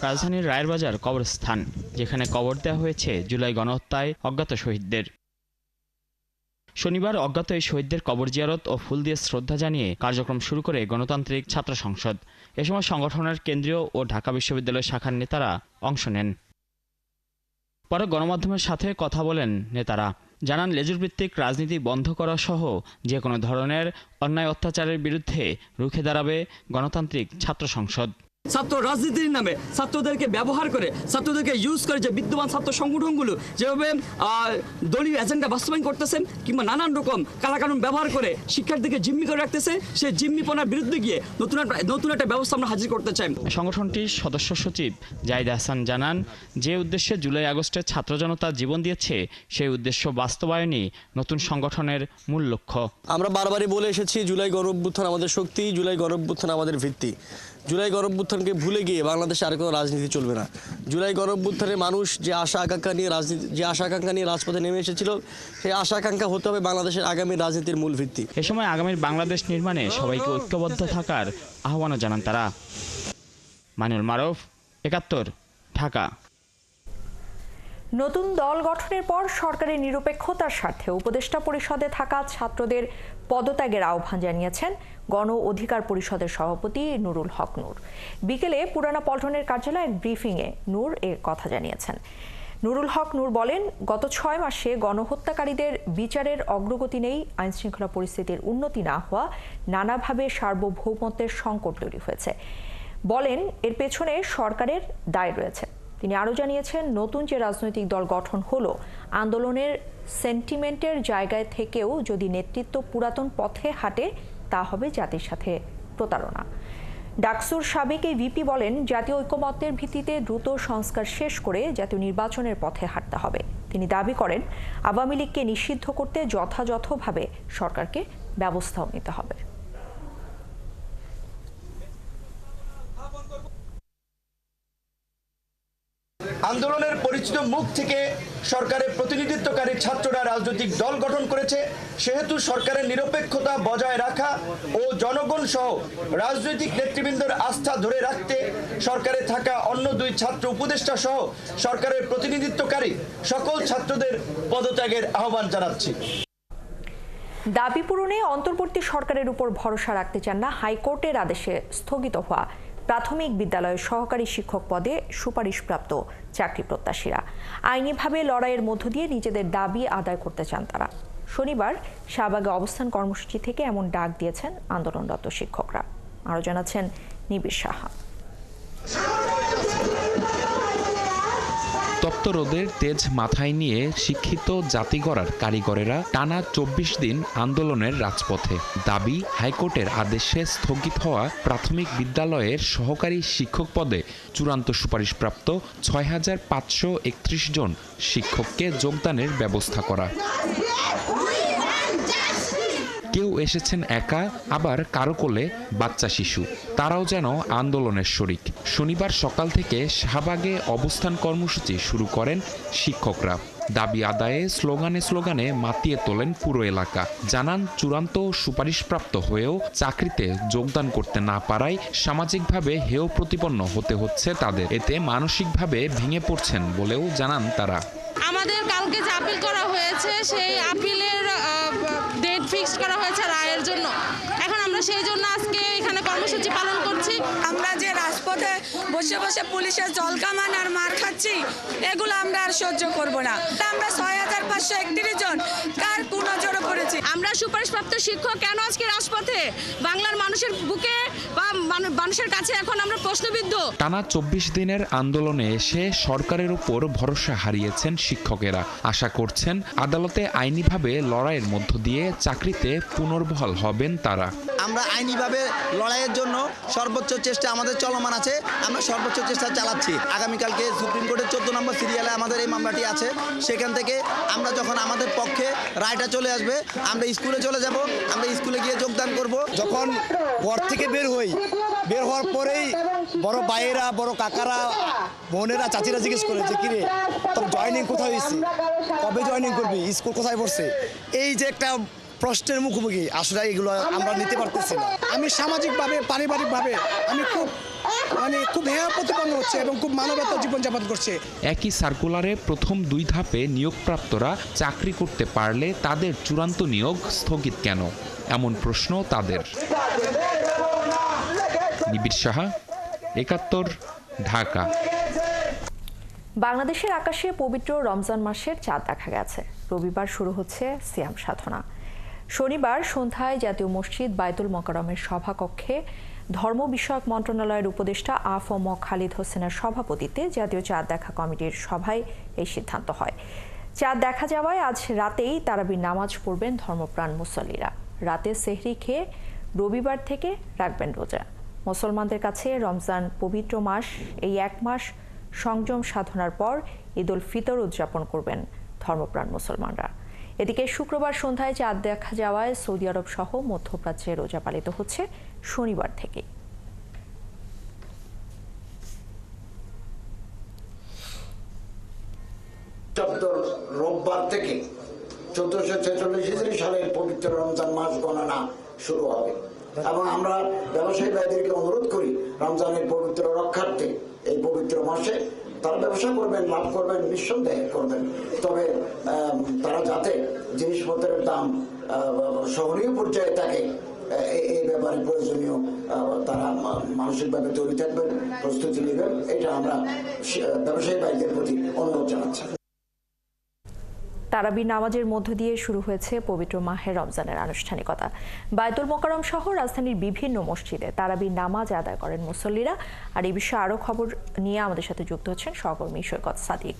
রাজধানীর রায়ের বাজার কবরস্থান, যেখানে কবর দেওয়া হয়েছে জুলাই গণহত্যায় অজ্ঞাত শহীদদের। শনিবার অজ্ঞাত এই শহীদদের কবর জিয়ারত ও ফুল দিয়ে শ্রদ্ধা জানিয়ে কার্যক্রম শুরু করে গণতান্ত্রিক ছাত্র সংসদ। এ সময় সংগঠনের কেন্দ্রীয় ও ঢাকা বিশ্ববিদ্যালয় শাখার নেতারা অংশ নেন। পরে গণমাধ্যমের সাথে কথা বলেন নেতারা, জানান লেজুর ভিত্তিক রাজনীতি বন্ধ করা সহ যে কোনো ধরনের অন্যায় অত্যাচারের বিরুদ্ধে রুখে দাঁড়াবে গণতান্ত্রিক ছাত্র সংসদ। ছাত্র রাজনীতির নামে ছাত্রদেরকে ব্যবহার করে, ছাত্রদেরকে ইউজ করে যে বিদ্যমান ছাত্র সংগঠনগুলো যেভাবে দলীয় এজেন্ডা বাস্তবায়ন করতেছেন কিংবা নানান রকম কালাকানুন ব্যবহার করে শিক্ষার্থীকে জিম্মি করে রাখতেছে, সেই জিম্মিপনার বিরুদ্ধে গিয়ে নতুন একটা ব্যবস্থা আমরা হাজির করতে চাই। সংগঠনটির সদস্য সচিব জাহিদ হাসান জানান, যে উদ্দেশ্যে জুলাই আগস্টে ছাত্র জনতা জীবন দিয়েছে সেই উদ্দেশ্য বাস্তবায়নই নতুন সংগঠনের মূল লক্ষ্য। আমরা বারবারই বলে এসেছি, জুলাই গণঅভ্যুত্থান আমাদের শক্তি, জুলাই গণঅভ্যুত্থান আমাদের ভিত্তি। জুলাই গণঅভ্যুত্থানকে ভুলে গিয়ে বাংলাদেশে আর কোনো রাজনীতি চলবে না। জুলাই গণঅভ্যুত্থানে মানুষ যে আশা আকাঙ্ক্ষা নিয়ে রাজপথে নেমে এসেছিল, সেই আশা আকাঙ্ক্ষা হতে হবে বাংলাদেশের আগামী রাজনীতির মূল ভিত্তি। এ সময় আগামীর বাংলাদেশ নির্মাণে সবাইকে ঐক্যবদ্ধ থাকার আহ্বানও জানান তারা। মাইনুল মারুফ, 71, ঢাকা। নতুন দল গঠনের পর সরকারের নিরপেক্ষতার স্বার্থে উপদেষ্টা পরিষদে থাকা ছাত্রদের পদত্যাগের আহ্বান জানিয়েছেন গণ অধিকার পরিষদের সভাপতি নুরুল হক নূর। বিকেলে পুরানা পল্টনের কার্যালয়ে এক ব্রিফিংয়ে নূর এর কথা জানিয়েছেন। নুরুল হক নূর বলেন, গত 6 মাসে গণহত্যাকারীদের বিচারের অগ্রগতি নেই, আইনশৃঙ্খলা পরিস্থিতির উন্নতি না হওয়া, নানাভাবে সার্বভৌমত্বের সংকট তৈরি হয়েছে। বলেন, এর পেছনে সরকারের দায় রয়েছে। তিনি আরও জানিয়েছেন, নতুন যে রাজনৈতিক দল গঠন হলো, আন্দোলনের সেন্টিমেন্টের জায়গায় থেকেও যদি নেতৃত্ব পুরাতন পথে হাঁটে তা হবে জাতির সাথে প্রতারণা। ডাকসুর সাবেক এই ভিপি বলেন, জাতীয় ঐকমত্যের ভিত্তিতে দ্রুত সংস্কার শেষ করে জাতীয় নির্বাচনের পথে হাঁটতে হবে। তিনি দাবি করেন, আওয়ামী লীগকে নিষিদ্ধ করতে যথাযথভাবে সরকারকে ব্যবস্থাও নিতে হবে। আন্দোলনের পরিচিত মুখ থেকে সরকারের প্রতিনিধিত্বকারী ছাত্ররা রাজনৈতিক দল গঠন করেছে, সেহেতু সরকারের নিরপেক্ষতা বজায় রাখা ও জনগণ সহ রাজনৈতিক নেতৃবৃন্দের আস্থা ধরে রাখতে সরকারে থাকা অন্য 2 ছাত্র উপদেষ্টা সহ সরকারের প্রতিনিধিত্বকারী সকল ছাত্রদের পদত্যাগের আহ্বান জানাচ্ছি। দাবি পূরণে অন্তর্বর্তী সরকারের উপর ভরসা রাখতে চান না হাইকোর্টের আদেশে স্থগিত হওয়া প্রাথমিক বিদ্যালয়ের সহকারী শিক্ষক পদে সুপারিশপ্রাপ্ত চাকরি প্রত্যাশীরা। আইনিভাবে লড়াইয়ের মধ্য দিয়ে নিজেদের দাবি আদায় করতে চান তারা। শনিবার শাহবাগে অবস্থান কর্মসূচি থেকে এমন ডাক দিয়েছেন আন্দোলনরত শিক্ষকরা। আরও জানাচ্ছেন নিবিড় সাহা। তপ্ত রোদের তেজ মাথায় নিয়ে শিক্ষিত জাতি গড়ার কারিগরেরা টানা ২৪ দিন আন্দোলনের রাজপথে। দাবি, হাইকোর্টের আদেশে স্থগিত হওয়া প্রাথমিক বিদ্যালয়ের সহকারী শিক্ষক পদে চূড়ান্ত সুপারিশপ্রাপ্ত ৬,৫৩১ জন শিক্ষককে যোগদানের ব্যবস্থা করা। কেউ এসেছেন একা, আবার কারো কোলে বাচ্চা শিশু। তারাও যেন আন্দোলনের শরিক। শনিবার সকাল থেকে শাহবাগে অবস্থান কর্মসূচি শুরু করেন শিক্ষকরা। দাবি আদায়ে স্লোগানে মাতিয়ে তোলেন পুরো এলাকা। জানান, চূড়ান্ত সুপারিশপ্রাপ্ত হয়েও চাকরিতে যোগদান করতে না পারায় সামাজিকভাবে হেয় প্রতিপন্ন হতে হচ্ছে তাদের। এতে মানসিকভাবে ভেঙে পড়ছেন বলেও জানান তারা। আমাদের কালকে যে আপিল করা হয়েছে, সেই আপিলের ডেট ফিক্সড করা হয়েছে রায়ের জন্য। এখন আমরা সেই জন্য আজকে এখানে কর্মসূচি পালন করছি। আমরা যে রাজপথে বসে বসে পুলিশের জলকামান আর মার খাচ্ছি, এগুলো আমরা আর সহ্য করব না। আমরা ৬,৫৩১ জন কার কোন জড়ো পড়েছি। আমরা সুপারিশপ্রাপ্ত শিক্ষক কেন আজকে রাজপথে? বাংলার মানুষের বুকে বা মানুষের কাছে এখন আমরা প্রশ্নবিদ্ধ। টানা ২৪ দিনের আন্দোলনে এসে সরকারের উপর ভরসা হারিয়েছেন শিক্ষকেরা। আশা করছেন আদালতে আইনিভাবে লড়াইয়ের মধ্য দিয়ে চাকরিতে পুনর্বহাল হবেন তারা। আমরা আইনিভাবে লড়াইয়ের জন্য সর্বোচ্চ চেষ্টা আমাদের চলমান আছে। আমরা সর্বোচ্চ চেষ্টা চালাচ্ছি। আগামীকালকে সুপ্রিম কোর্টের ১৪ নম্বর সিরিয়ালে আমাদের এই মামলাটি আছে। সেখান থেকে আমরা যখন আমাদের পক্ষে রায়টা চলে আসবে, আমরা স্কুলে চলে যাব। আমরা স্কুলে গিয়ে যোগদান করব। যখন ঘর থেকে বের হওয়ার পরেই বড় ভাইয়েরা, বড় কাকারা, বোনেরা, চাচিরা জিজ্ঞেস করে যে কিরে তোর জয়েনিং কোথায় হয়েছে, কবে জয়েনিং করবি, স্কুল কোথায় পড়ছে। এই যে একটা প্রশ্নের মুখোমুখি, আসলে এগুলো আমরা নিতে পারতেছি না। আমি সামাজিকভাবে, পারিবারিকভাবে আমি খুব হেয় প্রতিপন্ন হচ্ছে এবং খুব মানবতা জীবনযাপন করছে। একই সার্কুলারে প্রথম ২ ধাপে নিয়োগপ্রাপ্তরা চাকরি করতে পারলে তাদের চূড়ান্ত নিয়োগ স্থগিত কেন, এমন প্রশ্ন তাদের। নিবিড় সাহা, ৭১, ঢাকা। বাংলাদেশের আকাশে পবিত্র রমজান মাসের চাঁদ দেখা গেছে। রবিবার শুরু হচ্ছে সিয়াম সাধনা। শনিবার সন্ধ্যায় জাতীয় মসজিদ বায়তুল মোকাররমের সভাকক্ষে ধর্ম বিষয়ক মন্ত্রণালয়ের উপদেষ্টা আ.ফ.ম. খালিদ হোসেনের সভাপতিত্বে জাতীয় চাঁদ দেখা কমিটির সভায় এই সিদ্ধান্ত হয়। চাঁদ দেখা যাওয়ায় আজ রাতেই তারাবির নামাজ পড়বেন ধর্মপ্রাণ মুসল্লিরা। রাতে সেহরি খেয়ে রবিবার থেকে রাখবেন রোজা। মুসলমানদের কাছে রমজান পবিত্র মাস। এই ১ মাস সংযম সাধনার পর ঈদ উল ফিতর উদযাপন করবেন ধর্মপ্রাণ মুসলমানরা। এদিকে শুক্রবার সন্ধ্যায় চাঁদ দেখা যাওয়ায় সৌদি আরব সহ মধ্যপ্রাচ্যে রোজা পালিত হচ্ছে শনিবার থেকে। রোববার থেকে ১৪৪৬ হিজরি সালের পবিত্র রমজান মাস গণনা শুরু হবে এবং আমরা ব্যবসায়ী ভাইদেরকে অনুরোধ করি রমজানের পবিত্র রক্ষার্থে এই পবিত্র মাসে তারা ব্যবসা করবেন, লাভ করবেন, নিঃসন্দেহে করবেন। তবে তারা যাতে জিনিসপত্রের দাম সহনীয় পর্যায়ে থাকে এই ব্যাপারে প্রয়োজনীয় তারা মানসিকভাবে তৈরি থাকবেন, প্রস্তুতি নেবেন। এটা আমরা ব্যবসায়ী ভাইদের প্রতি অনুরোধ জানাচ্ছি। তারাবির নামাজের মধ্য দিয়ে শুরু হয়েছে পবিত্র মাহে রমজানের আনুষ্ঠানিকতা। বায়তুল মোকাররম সহ রাজধানীর বিভিন্ন মসজিদে তারাবির নামাজ আদায় করেন মুসল্লিরা। আর এই বিষয়ে আরো খবর নিয়ে আমাদের সাথে যুক্ত হচ্ছেন সহকর্মী সৈকত সাদিক।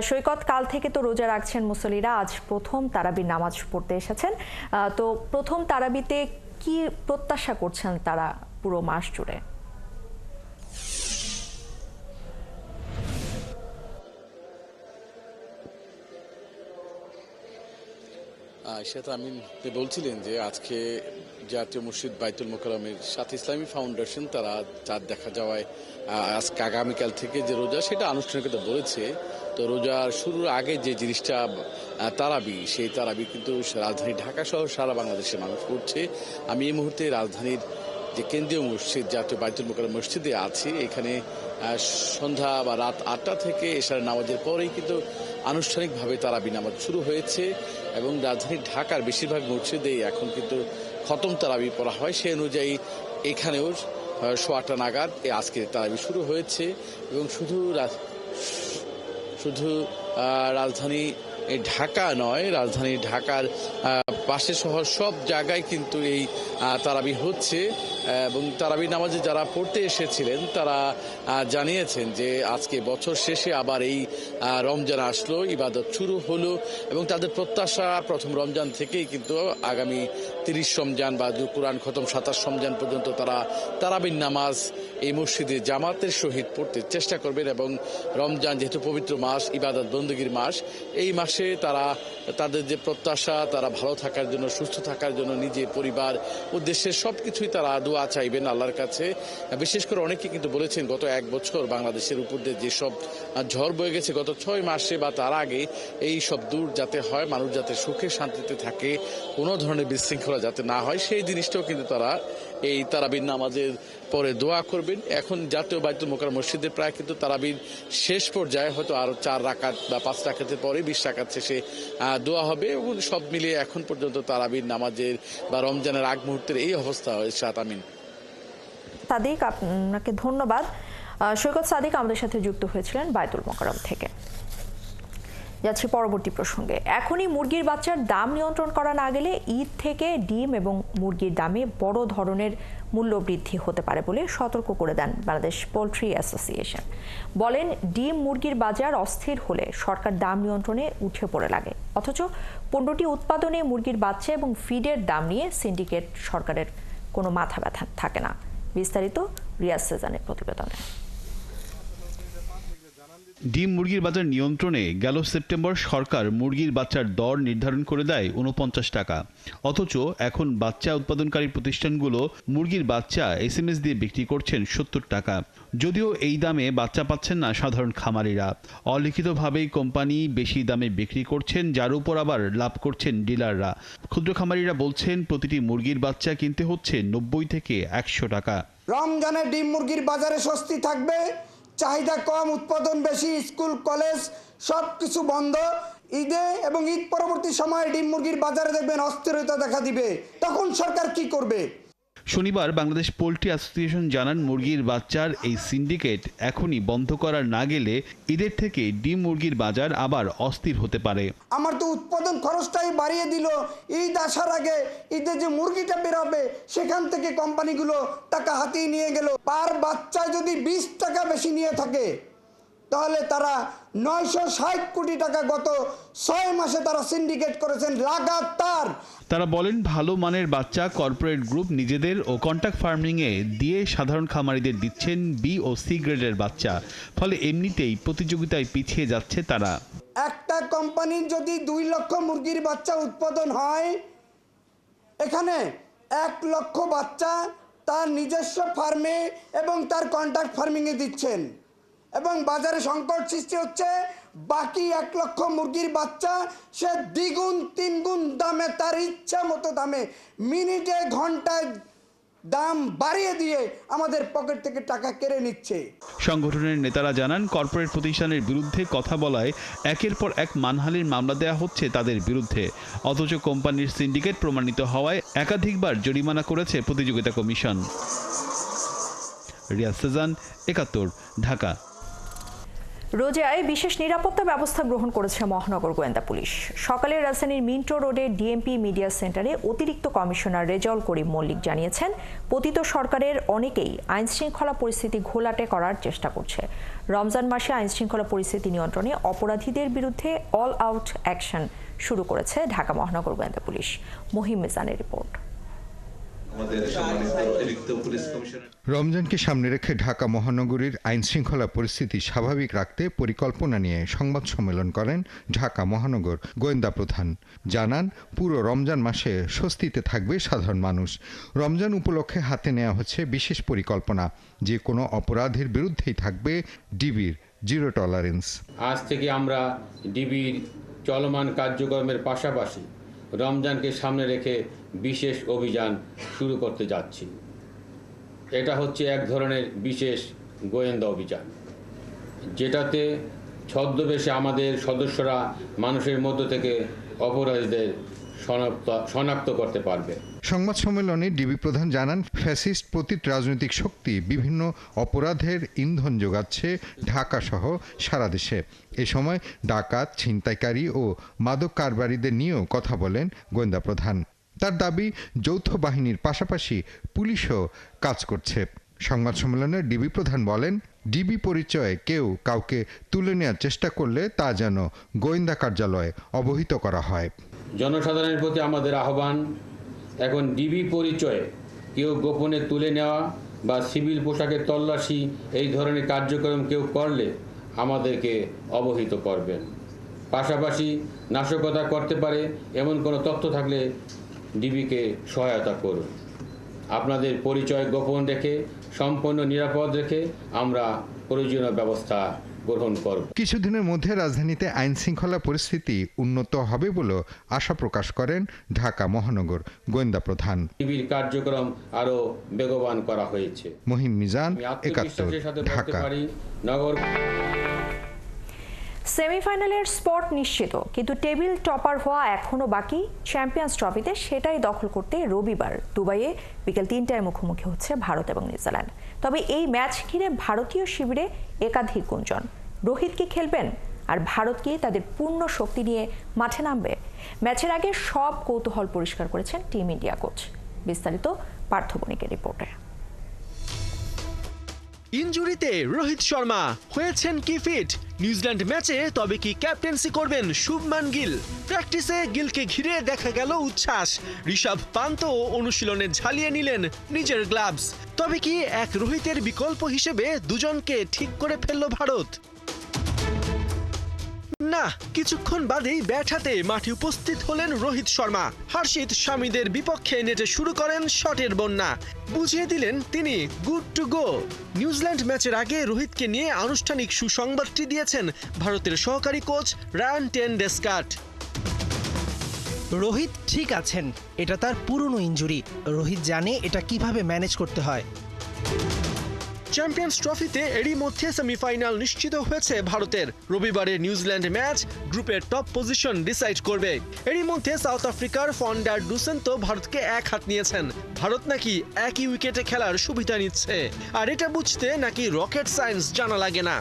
সৈকত, কাল থেকে তো রোজা রাখছেন মুসল্লিরা, আজ প্রথম তারাবির নামাজ পড়তে এসেছেন। তো প্রথম তারাবিতে কি প্রত্যাশা করছেন তারা পুরো মাস জুড়ে? সেটা আমি বলছিলেন যে আজকে জাতীয় মসজিদ বায়তুল মোকাররমের সাথে ইসলামী ফাউন্ডেশন তারা চাঁদ দেখা যাওয়ায় আজকে আগামীকাল থেকে যে রোজা সেটা আনুষ্ঠানিকতা বলেছে। তো রোজার শুরুর আগে যে জিনিসটা তারাবি, সেই তারাবি কিন্তু রাজধানী ঢাকা সহ সারা বাংলাদেশের মানুষ করছে। আমি এই মুহূর্তে রাজধানীর যে কেন্দ্রীয় মসজিদ জাতীয় বায়তুল মোকাররম মসজিদে আছি। এখানে সন্ধ্যা বা রাত ৮টা থেকে এশার নামাজের পরেই কিন্তু আনুষ্ঠানিকভাবে তারাবি নামাজ শুরু হয়েছে এবং রাজধানী ঢাকার বেশিরভাগ মসজিদে এখন কিন্তু খতম তারাবি পড়া হয়। সেই অনুযায়ী এখানেও ৮:৩০ নাগাদ আজকে তারাবি শুরু হয়েছে এবং শুধু রাজধানী ঢাকা নয়, রাজধানী ঢাকার পাশে শহর সব জায়গায় কিন্তু এই তারাবি হচ্ছে এবং তারাবি নামাজে যারা পড়তে এসেছিলেন তারা জানিয়েছেন যে আজকে বছর শেষে আবার এই রমজান আসলো, ইবাদত শুরু হলো এবং তাদের প্রত্যাশা প্রথম রমজান থেকেই কিন্তু আগামী 30 রমজান বা কোরআন খতম 27 রমজান পর্যন্ত তারা তারাবির নামাজ এই মসজিদে জামাতের সহিত পড়তে চেষ্টা করবেন এবং রমজান যেহেতু পবিত্র মাস, ইবাদত বন্দেগীর মাস, এই মাসে তারা তাদের যে প্রত্যাশা, তারা ভালো থাকার জন্য, সুস্থ থাকার জন্য, নিজে পরিবার উদ্দেশ্যে সবকিছুই তারা দোয়া চাইবেন আল্লাহর কাছে। বিশেষ করে অনেকে কিন্তু বলেছেন গত 1 বছর বাংলাদেশের উপর দিয়ে যেসব ঝড় বয়ে গেছে গত 6 মাসে বা তার আগে, এই সব দূর যাতে হয়, মানুষ যাতে সুখে শান্তিতে থাকে, কোনো ধরনের বিশৃঙ্খলা যাতে না হয়, সেই জিনিসটাও কিন্তু তারা এই তারাবির নামাজের পরে দোয়া করবেন। এখন জাতীয় বাইতুল মোকাররম মসজিদে প্রায় কিন্তু তারাবির শেষ পর্যায়ে হয়তো আরো 4 রাকাত বা 5 রাকাতের পরে 20 রাকাত শেষে দোয়া হবে এবং সব মিলিয়ে এখন পর্যন্ত তারাবির নামাজের বা রমজানের আগ মুহূর্তের এই অবস্থা হয়েছে। আমিন। সাদিক, আপনাকে ধন্যবাদ। সৈকত সাদিক আমাদের সাথে যুক্ত হয়েছিলেন বাইতুল মোকাররম থেকে। যাচ্ছি পরবর্তী প্রসঙ্গে। এখনই মুরগির বাচ্চার দাম নিয়ন্ত্রণ করা না গেলে ঈদ থেকে ডিম এবং মুরগির দামে বড় ধরনের মূল্য বৃদ্ধি হতে পারে বলে সতর্ক করে দেন বাংলাদেশ পোলট্রি অ্যাসোসিয়েশন। বলেন, ডিম মুরগির বাজার অস্থির হলে সরকার দাম নিয়ন্ত্রণে উঠে পড়ে লাগে, অথচ পণ্যটি উৎপাদনে মুরগির বাচ্চা এবং ফিডের দাম নিয়ে সিন্ডিকেট সরকারের কোনো মাথা ব্যথা থাকে না। বিস্তারিত রিয়াজ সেজানের প্রতিবেদনে। ডিম মুরগির বাজার নিয়ন্ত্রণে গেল সেপ্টেম্বর সরকার মুরগির বাচ্চার দর নির্ধারণ করে দেয় 49 টাকা, অথচ এখন বাচ্চা উৎপাদনকারী প্রতিষ্ঠানগুলো মুরগির বাচ্চা SMS দিয়ে বিক্রি করছেন 70 টাকা। যদিও এই দামে বাচ্চা পাচ্ছেন না সাধারণ খামারিরা, অলিখিতভাবেই কোম্পানি বেশি দামে বিক্রি করছেন, যার উপর আবার লাভ করছেন ডিলাররা। ক্ষুদ্র খামারিরা বলছেন প্রতিটি মুরগির বাচ্চা কিনতে হচ্ছে 90 থেকে 100 টাকা। রমজানে ডিম মুরগির বাজারে স্বস্তি থাকবে, চাহিদা কম, উৎপাদন বেশি, স্কুল কলেজ সব কিছু বন্ধ। ঈদে এবং ঈদ পরবর্তী সময়ে ডিম মুরগির বাজারে দেখবেন অস্থিরতা দেখা দিবে, তখন সরকার কি করবে? শনিবার বাংলাদেশ পোলট্রি অ্যাসোসিয়েশন জানান, মুরগির বাচ্চার এই সিন্ডিকেট এখনই বন্ধ করা না গেলে ঈদের থেকে ডিম মুরগির বাজার আবার অস্থির হতে পারে। আমার তো উৎপাদন খরচটাই বাড়িয়ে দিল, ঈদ আসার আগে ঈদে যে মুরগিটা বেরোবে সেখান থেকে কোম্পানিগুলো টাকা হাতিয়ে নিয়ে গেল। পার বাচ্চায় যদি 20 টাকা বেশি নিয়ে থাকে তাহলে তারা 960 কোটি টাকা গত 6 মাসে তারা সিন্ডিকেট করেছেন লাগাতার। তারা বলেন, ভালো মানের বাচ্চা কর্পোরেট গ্রুপ নিজেদের ও কন্ট্রাক্ট ফার্মিংয়ে দিয়ে সাধারণ খামারিদের দিচ্ছেন B ও C গ্রেডের বাচ্চা, ফলে এমনিতেই প্রতিযোগিতায় পিছিয়ে যাচ্ছে তারা। একটা কোম্পানির যদি 2 লক্ষ মুরগির বাচ্চা উৎপাদন হয়, এখানে 1 লক্ষ বাচ্চা তার নিজস্ব ফার্মে এবং তার কন্ট্রাক্ট ফার্মিংয়ে দিচ্ছেন এবং বাজারে সংকট সৃষ্টি হচ্ছে। বাকি 1 লক্ষ মুরগির বাচ্চা সে 2 গুণ 3 গুণ দামে, তার ইচ্ছা মতো দামে, মিনিটে ঘন্টায় দাম বাড়িয়ে দিয়ে আমাদের পকেট থেকে টাকা কেড়ে নিচ্ছে। সংগঠনের নেতারা জানান, কর্পোরেট প্রতিষ্ঠানের বিরুদ্ধে কথা বলায় একের পর এক মানহানির মামলা দেওয়া হচ্ছে তাদের বিরুদ্ধে, অথচ কোম্পানির সিন্ডিকেট প্রমাণিত হওয়ায় একাধিকবার জরিমানা করেছে প্রতিযোগিতা কমিশন। রিয়াজ সেজান, ৭১, ঢাকা। রোজায় বিশেষ নিরাপত্তা ব্যবস্থা গ্রহণ করেছে মহানগর গোয়েন্দা পুলিশ। সকালে রাজধানীর মিন্টো রোডের ডিএমপি মিডিয়া সেন্টারে অতিরিক্ত কমিশনার রেজাউল করিম মল্লিক জানিয়েছেন, পতিত সরকারের অনেকেই আইনশৃঙ্খলা পরিস্থিতি ঘোলাটে করার চেষ্টা করছে। রমজান মাসে আইনশৃঙ্খলা পরিস্থিতি নিয়ন্ত্রণে অপরাধীদের বিরুদ্ধে অল আউট অ্যাকশন শুরু করেছে ঢাকা মহানগর গোয়েন্দা পুলিশ। মহিম মিজানের রিপোর্ট। রমজানকে সামনে রেখে ঢাকা মহানগরীর আইনশৃঙ্খলা পরিস্থিতি স্বাভাবিক রাখতে পরিকল্পনা নিয়ে সংবাদ সম্মেলন করেন ঢাকা মহানগর গোয়েন্দা প্রধান। জানান, পুরো রমজান মাসে স্বস্তিতে থাকবে সাধারণ মানুষ। রমজান উপলক্ষে হাতে নেওয়া হচ্ছে বিশেষ পরিকল্পনা, যে কোনো অপরাধের বিরুদ্ধেই থাকবে ডিবির জিরো টলারেন্স। আজ থেকে আমরা ডিবির চলমান কার্যক্রমের পাশাপাশি রমজানকে সামনে রেখে বিশেষ অভিযান শুরু করতে যাচ্ছি। এটা হচ্ছে এক ধরনের বিশেষ গোয়েন্দা অভিযান, যেটাতে ছদ্মবেশে আমাদের সদস্যরা মানুষের মধ্য থেকে অপরাধীদের শনাক্ত করতে পারবে। সংবাদ সম্মেলনে ডিবি প্রধান জানান, ফ্যাসিস্ট পতিত রাজনৈতিক শক্তি বিভিন্ন অপরাধের ইন্ধন যোগাচ্ছে ঢাকা সহ সারা দেশে। এ সময় ডাকাত, ছিনতাইকারী ও মাদক কারবারিদের নিয়েও কথা বলেন গোয়েন্দা প্রধান। তার দাবি যৌথ বাহিনীর পাশাপাশি পুলিশও কাজ করছে। সংবাদ সম্মেলনে ডিবি প্রধান বলেন, ডিবি পরিচয়ে কেউ কাউকে তুলে নেওয়ার চেষ্টা করলে তা যেন গোয়েন্দা কার্যালয়ে অবহিত করা হয়। জনসাধারণের প্রতি আমাদের আহ্বান, এখন ডিবি পরিচয়ে কেউ গোপনে তুলে নেওয়া বা সিভিল পোশাকে তল্লাশি এই ধরনের কার্যক্রম কেউ করলে আমাদেরকে অবহিত করবেন। পাশাপাশি নাশকতা করতে পারে এমন কোনো তথ্য থাকলে ডিবিকে সহায়তা করুন। আপনাদের পরিচয় গোপন রেখে সম্পূর্ণ নিরাপদ রেখে আমরা প্রয়োজনীয় ব্যবস্থা গ্রহণ করব। কিছুদিনের মধ্যে রাজধানীতে আইন শৃঙ্খলা পরিস্থিতি উন্নত হবে বলে আশা প্রকাশ করেন ঢাকা মহানগর গোয়েন্দা প্রধান। ডিবির কার্যক্রম আরো বেগবান করা হয়েছে। মহিম মিজান, ৭১, ঢাকা। নগর সেমিফাইনালের স্পট নিশ্চিত, কিন্তু টেবিল টপার হওয়া এখনো বাকি। চ্যাম্পিয়ন্স ট্রফিতে সেটাই দখল করতে রবিবার দুবাইয়ে বিকেল ৩টায় মুখোমুখি হচ্ছে ভারত এবং নিউজিল্যান্ড। তবে এই ম্যাচ ঘিরে ভারতীয় শিবিরে একাধিক গুঞ্জন। রোহিত কি খেলবেন আর ভারত কি তাদের পূর্ণ শক্তি নিয়ে মাঠে নামবে? ম্যাচের আগে সব কৌতূহল পরিষ্কার করেছেন টিম ইন্ডিয়া কোচ। বিস্তারিত পার্থ বণিকের রিপোর্টে। ইনজুরিতে রোহিত শর্মা হয়েছেন কি ফিট নিউজিল্যান্ড ম্যাচে? তবে কি ক্যাপ্টেন্সি করবেন শুভমান গিল? প্র্যাকটিসে গিলকে ঘিরে দেখা গেল উচ্ছ্বাস। ঋষভ পান্তও অনুশীলনে ঝালিয়ে নিলেন নিজের গ্লাভস। তবে কি এক রোহিতের বিকল্প হিসেবে দুজনকে ঠিক করে ফেলল ভারত? না, কিছুক্ষণ বাদেই ব্যাট হাতে মাঠে উপস্থিত হলেন রোহিত শর্মা। হর্ষিত স্বামীদের বিপক্ষে নেটে শুরু করেন শটের বন্যা। বুঝিয়ে দিলেন তিনি গুড টু গো। নিউজিল্যান্ড ম্যাচের আগে রোহিতকে নিয়ে আনুষ্ঠানিক সুসংবাদটি দিয়েছেন ভারতের সহকারী কোচ রায়ান টেন্ডুলকার। রোহিত ঠিক আছেন, এটা তার পুরনো ইনজুরি। রোহিত জানে এটা কিভাবে ম্যানেজ করতে হয়। চ্যাম্পিয়ন্স ট্রফিতে এরই মধ্যে সেমিফাইনাল নিশ্চিত হয়েছে ভারতের। রবিবারের নিউজিল্যান্ড ম্যাচ গ্রুপের টপ পজিশন ডিসাইড করবে। এরই মধ্যে সাউথ আফ্রিকার ফন্ডার ডুসেন্তো ভারতকে এক হাত নিয়েছেন। ভারত নাকি একই উইকেটে খেলার সুবিধা নিচ্ছে, আর এটা বুঝতে নাকি রকেট সায়েন্স জানা লাগে না।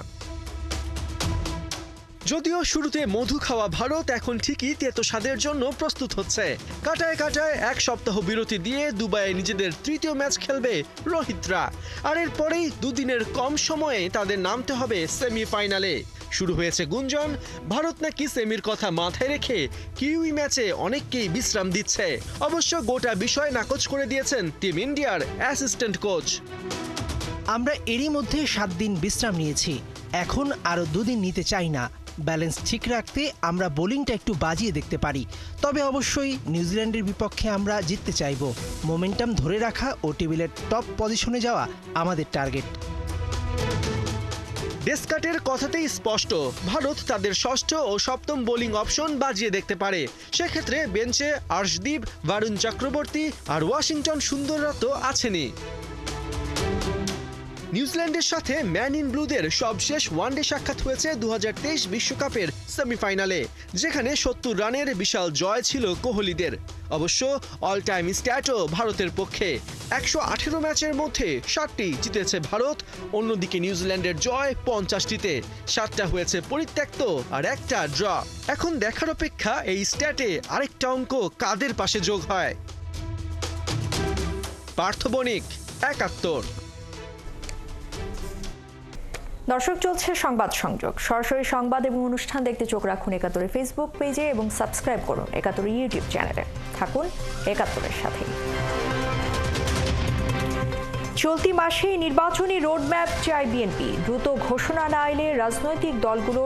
যদিও শুরুতে মধু খাওয়া ভারত এখন ঠিকই তেতো স্বাদের জন্য প্রস্তুত হচ্ছে। কাটায় কাটায় এক সপ্তাহ বিরতি দিয়ে দুবাইয়ে নিজেদের তৃতীয় ম্যাচ খেলবে রোহিতরা। আর এরপরেই দুদিনের কম সময়ে তাদের নামতে হবে সেমিফাইনালে। শুরু হয়েছে গুঞ্জন, ভারত নাকি সেমির কথা মাথায় রেখে কিউই ম্যাচে অনেককেই বিশ্রাম দিচ্ছে। অবশ্য গোটা বিষয় নাকচ করে দিয়েছেন টিম ইন্ডিয়ার অ্যাসিস্ট্যান্ট কোচ। আমরা এরই মধ্যে ৭ দিন বিশ্রাম নিয়েছি, এখন আরও 2 দিন নিতে চাই না। ব্যালেন্স ঠিক রাখতে আমরা বোলিংটা একটু বাজিয়ে দেখতে পারি। তবে অবশ্যই নিউজিল্যান্ডের বিপক্ষে আমরা জিততে চাইব। মোমেন্টাম ধরে রাখা ও টেবিলের টপ পজিশনে যাওয়া আমাদের টার্গেট। ডেসকার্টের কথাতেই স্পষ্ট, ভারত তাদের ষষ্ঠ ও সপ্তম বোলিং অপশন বাজিয়ে দেখতে পারে। সেক্ষেত্রে বেঞ্চে আর্শদীপ, বারুণ চক্রবর্তী আর ওয়াশিংটন সুন্দররা তো আছেনই। নিউজিল্যান্ডের সাথে ম্যান ইন ব্লুদের সবশেষ ওয়ানডে সাক্ষাৎ হয়েছে 2023 বিশ্বকাপের সেমিফাইনালে, যেখানে 70 রানের বিশাল জয় ছিল কোহলিদের। অবশ্য অল টাইম স্ট্যাটও ভারতের পক্ষে। 118 ম্যাচের মধ্যে 60টি জিতেছে ভারত। অন্যদিকে নিউজিল্যান্ডের জয় 50টিতে, 7টা হয়েছে পরিত্যক্ত আর একটা ড্র। এখন দেখার অপেক্ষা এই স্ট্যাটে আরেকটা অঙ্ক কাদের পাশে যোগ হয়। পার্থ বণিক, ৭১। দর্শক, চলছে সংবাদ সংযোগ। সরাসরি সংবাদ এবং অনুষ্ঠান দেখতে চোখ রাখুন ৭১ ফেসবুক পেজে এবং সাবস্ক্রাইব করুন ৭১ ইউটিউব চ্যানেলে। থাকুন ৭১-এর সাথে। চলতি মাসে নির্বাচনী রোডম্যাপ চায় বিএনপি। দ্রুত ঘোষণা না এলে রাজনৈতিক দলগুলোর